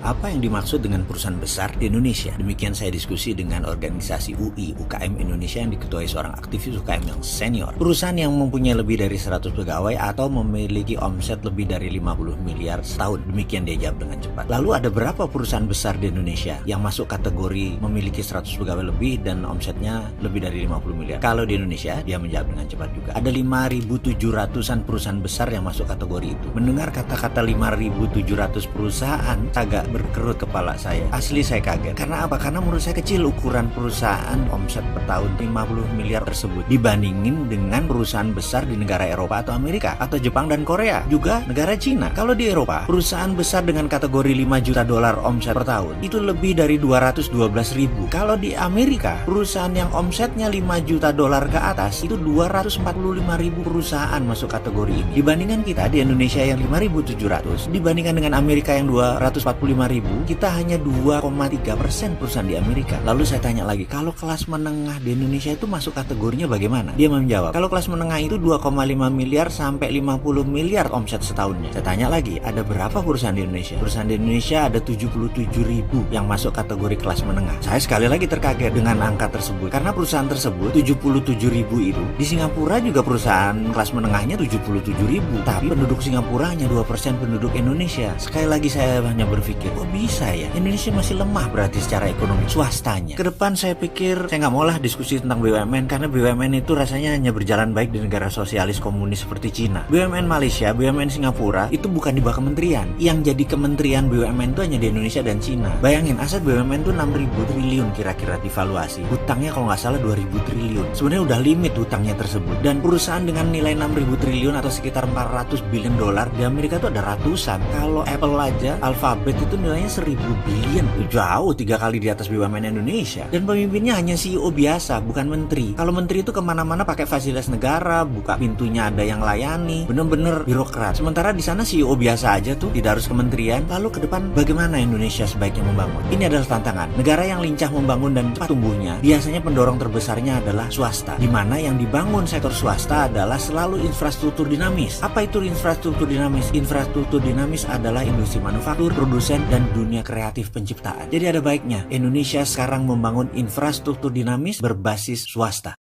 Apa yang dimaksud dengan perusahaan besar di Indonesia? Demikian saya diskusi dengan organisasi UI UKM Indonesia yang diketuai seorang aktivis UKM yang senior. Perusahaan yang mempunyai lebih dari 100 pegawai atau memiliki omset lebih dari 50 miliar setahun. Demikian dia jawab dengan cepat. Lalu ada berapa perusahaan besar di Indonesia yang masuk kategori memiliki 100 pegawai lebih dan omsetnya lebih dari 50 miliar? Kalau di Indonesia, dia menjawab dengan cepat juga. Ada 5.700-an perusahaan besar yang masuk kategori itu. Mendengar kata-kata 5.700 perusahaan, agak berkerut kepala saya. Asli saya kaget. Karena apa? Karena menurut saya kecil ukuran perusahaan omset per tahun 50 miliar tersebut dibandingin dengan perusahaan besar di negara Eropa atau Amerika atau Jepang dan Korea, juga negara Cina. Kalau di Eropa, perusahaan besar dengan kategori 5 juta dolar omset per tahun itu lebih dari 212 ribu. Kalau di Amerika, perusahaan yang omsetnya 5 juta dolar ke atas itu 245 ribu perusahaan masuk kategori ini. Dibandingkan kita di Indonesia yang 5.700, dibandingkan dengan Amerika yang 245 ribu, kita hanya 2,3% perusahaan di Amerika. Lalu saya tanya lagi, kalau kelas menengah di Indonesia itu masuk kategorinya bagaimana? Dia menjawab, kalau kelas menengah itu 2,5 miliar sampai 50 miliar omset setahunnya. Saya tanya lagi, ada berapa perusahaan di Indonesia? Perusahaan di Indonesia ada 77 ribu yang masuk kategori kelas menengah. Saya sekali lagi terkaget dengan angka tersebut, karena perusahaan tersebut 77 ribu itu di Singapura juga perusahaan kelas menengahnya 77 ribu, tapi penduduk Singapura hanya 2% penduduk Indonesia. Sekali lagi saya hanya berpikir, kok bisa ya? Indonesia masih lemah berarti secara ekonomi swastanya. Kedepan saya pikir saya nggak maulah diskusi tentang BUMN, karena BUMN itu rasanya hanya berjalan baik di negara sosialis komunis seperti Cina. BUMN Malaysia, BUMN Singapura itu bukan di bawah kementerian. Yang jadi kementerian BUMN itu hanya di Indonesia dan Cina. Bayangin, aset BUMN itu 6.000 triliun kira-kira divaluasi. Hutangnya kalau nggak salah 2.000 triliun. Sebenarnya udah limit hutangnya tersebut. Dan perusahaan dengan nilai 6.000 triliun atau sekitar 400 billion dolar di Amerika itu ada ratusan. Kalau Apple aja, Alphabet itu nilainya 1.000 billion. Jauh 3 kali di atas BUMN Indonesia. Dan pemimpinnya hanya CEO biasa, bukan menteri. Kalau menteri itu kemana-mana pakai fasilitas negara, buka pintunya ada yang layani, bener-bener birokrat. Sementara di sana CEO biasa aja tuh, tidak harus kementerian. Lalu ke depan bagaimana Indonesia sebaiknya membangun? Ini adalah tantangan. Negara yang lincah membangun dan cepat tumbuhnya, biasanya pendorong terbesarnya adalah swasta. Di mana yang dibangun sektor swasta adalah selalu infrastruktur dinamis. Apa itu infrastruktur dinamis? Infrastruktur dinamis adalah industri manufaktur, produsen, dan dunia kreatif penciptaan. Jadi ada baiknya Indonesia sekarang membangun infrastruktur dinamis berbasis swasta.